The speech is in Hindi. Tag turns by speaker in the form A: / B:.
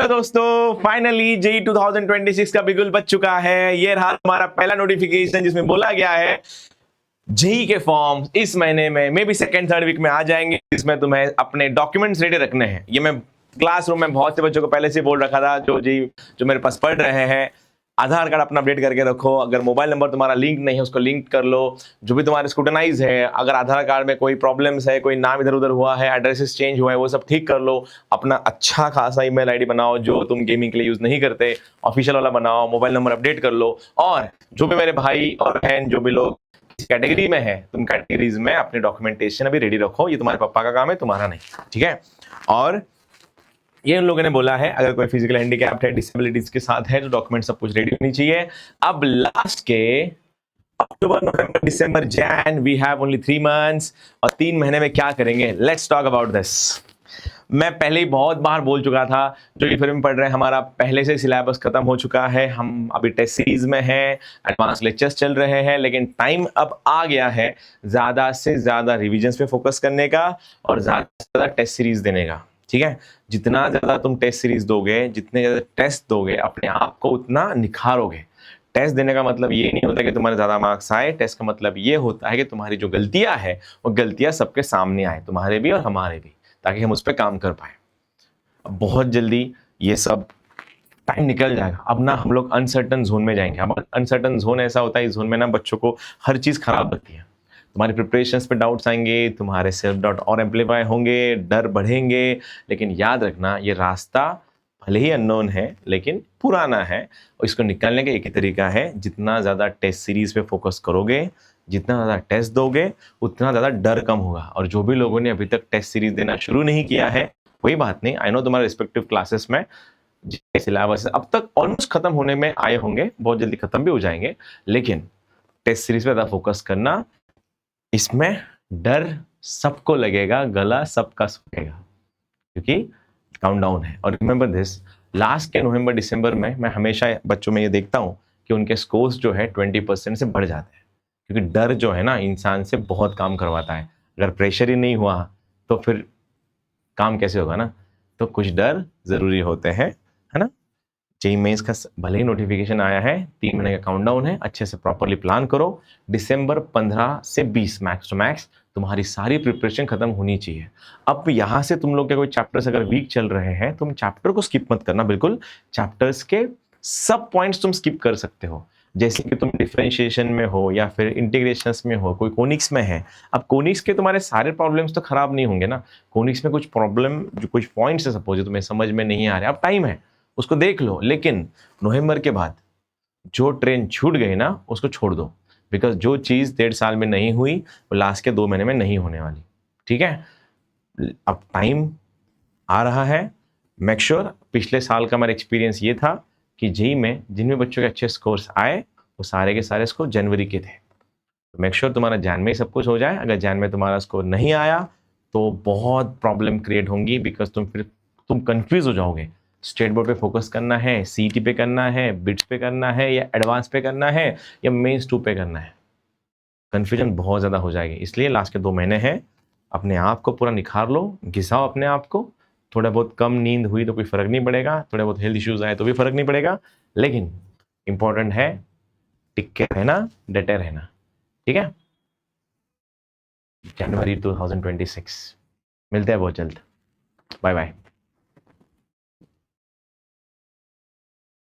A: हेलो दोस्तों, फाइनली जेई 2026 का बिगुल बच चुका है। ये रहा हमारा पहला नोटिफिकेशन जिसमें बोला गया है जेई के फॉर्म इस महीने में maybe second third week में आ जाएंगे, जिसमें तुम्हें अपने डॉक्यूमेंट्स रेडी रखने हैं। ये मैं क्लासरूम में बहुत से बच्चों को पहले से बोल रखा था जो मेरे पास पढ़ रहे हैं। आधार कार्ड अपना अपडेट करके रखो। अगर मोबाइल नंबर तुम्हारा लिंक नहीं है उसको लिंक कर लो। जो भी तुम्हारे स्क्रूटनाइज है, अगर आधार कार्ड में कोई प्रॉब्लम्स है, कोई नाम इधर उधर हुआ है, एड्रेसेस चेंज हुआ है, वो सब ठीक कर लो। अपना अच्छा खासा ईमेल आईडी बनाओ जो तुम गेमिंग के लिए यूज नहीं करते, ऑफिशियल वाला बनाओ। मोबाइल नंबर अपडेट कर लो। और जो भी मेरे भाई और बहन जो भी लोग कैटेगरी में है, तुम कैटेगरीज में अपने डॉक्यूमेंटेशन अभी रेडी रखो। ये तुम्हारे पापा का काम है, तुम्हारा नहीं, ठीक है। और ये उन लोगों ने बोला है अगर कोई फिजिकल हैंडीकैप्ड है, डिसेबिलिटीज के साथ है, तो डॉक्यूमेंट सब कुछ रेडी होनी चाहिए। अब लास्ट के अक्टूबर नवंबर दिसंबर जैन वी हैव ओनली 3 मंथ्स। और 3 महीने में क्या करेंगे, लेट्स टॉक अबाउट दिस। मैं पहले ही बहुत बार बोल चुका था, जो ये फिल्म पढ़ रहे हैं हमारा पहले से सिलेबस खत्म हो चुका है। हम अभी टेस्ट सीरीज में हैं, एडवांस लेक्चर्स चल रहे हैं, लेकिन टाइम अब आ गया है ज्यादा से ज्यादा रिविजन्स पे फोकस करने का और ज्यादा से ज्यादा टेस्ट सीरीज देने का, ठीक है। जितना ज्यादा तुम टेस्ट सीरीज दोगे, जितने ज्यादा टेस्ट दोगे, अपने आप को उतना निखारोगे। टेस्ट देने का मतलब ये नहीं होता कि तुम्हारे ज्यादा मार्क्स आए। टेस्ट का मतलब ये होता है कि तुम्हारी जो गलतियां है वो गलतियां सबके सामने आए, तुम्हारे भी और हमारे भी, ताकि हम उस पर काम कर पाए। अब बहुत जल्दी ये सब टाइम निकल जाएगा। अब ना हम लोग अनसर्टन जोन में जाएंगे। अब अनसर्टन जोन ऐसा होता है, इस जोन में ना बच्चों को हर चीज खराब लगती है। तुम्हारी प्रिपरेशंस पे डाउट्स आएंगे, तुम्हारे सेल्फ डाउट और एम्पलीफाई होंगे, डर बढ़ेंगे। लेकिन याद रखना, ये रास्ता भले ही अननोन है लेकिन पुराना है, और इसको निकालने का एक ही तरीका है। जितना ज़्यादा टेस्ट सीरीज पे फोकस करोगे, जितना ज़्यादा टेस्ट दोगे, उतना ज़्यादा डर कम होगा। और जो भी लोगों ने अभी तक टेस्ट सीरीज देना शुरू नहीं किया है, कोई बात नहीं। आई नो तुम्हारे रिस्पेक्टिव क्लासेस में सिलेबस अब तक ऑलमोस्ट खत्म होने में आए होंगे, बहुत जल्दी खत्म भी हो जाएंगे। लेकिन टेस्ट सीरीज पे ज़्यादा फोकस करना, इसमें डर सबको लगेगा, गला सबका सूखेगा, क्योंकि काउंटडाउन है। और रिमेंबर दिस, लास्ट के नवंबर दिसंबर में मैं हमेशा बच्चों में ये देखता हूँ कि उनके स्कोर्स जो है 20% से बढ़ जाते हैं, क्योंकि डर जो है ना इंसान से बहुत काम करवाता है। अगर प्रेशर ही नहीं हुआ तो फिर काम कैसे होगा ना। तो कुछ डर जरूरी होते हैं, है ना। जेईई मेंस का भले ही नोटिफिकेशन आया है, 3 महीने का काउंटडाउन है, अच्छे से प्रॉपरली प्लान करो। दिसंबर 15 से 20 मैक्स टू मैक्स तुम्हारी सारी प्रिपरेशन खत्म होनी चाहिए। अब यहाँ से तुम लोग के कोई चैप्टर्स अगर वीक चल रहे हैं, तुम चैप्टर को स्किप मत करना बिल्कुल। चैप्टर्स के सब पॉइंट्स तुम स्किप कर सकते हो। जैसे कि तुम डिफरेंशिएशन में हो या फिर इंटीग्रेशंस में हो, कोई कोनिक्स में है। अब कोनिक्स के तुम्हारे सारे प्रॉब्लम्स तो खराब नहीं होंगे ना। कोनिक्स में कुछ प्रॉब्लम, जो कुछ पॉइंट्स है सपोज तुम्हें समझ में नहीं आ रहे, अब टाइम है, उसको देख लो। लेकिन नवंबर के बाद जो ट्रेन छूट गई ना, उसको छोड़ दो। बिकॉज जो चीज़ 1.5 साल में नहीं हुई वो लास्ट के 2 महीने में नहीं होने वाली, ठीक है। अब टाइम आ रहा है। मेक श्योर, पिछले साल का मेरा एक्सपीरियंस ये था कि जेईई में जिन भी बच्चों के अच्छे स्कोर्स आए, वो सारे के सारे स्कोर जनवरी के थे। तो मेक श्योर तुम्हारा जैन में ही सब कुछ हो जाए। अगर जैन में तुम्हारा स्कोर नहीं आया तो बहुत प्रॉब्लम क्रिएट होंगी, बिकॉज तुम कंफ्यूज हो जाओगे। स्टेट बोर्ड पे फोकस करना है, सीईटी पे करना है, बिट्स पे करना है, या एडवांस पे करना है, या मेंस 2 पे करना है। कंफ्यूजन बहुत ज़्यादा हो जाएगी। इसलिए लास्ट के 2 महीने हैं, अपने आप को पूरा निखार लो, घिसाओ अपने आप को। थोड़ा बहुत कम नींद हुई तो कोई फर्क नहीं पड़ेगा, थोड़े बहुत हेल्थ इश्यूज आए तो भी फर्क नहीं पड़ेगा। लेकिन इंपॉर्टेंट है टिक के रहना, डटे रहना, ठीक है। जनवरी 2026 मिलते हैं बहुत जल्द। Bye bye.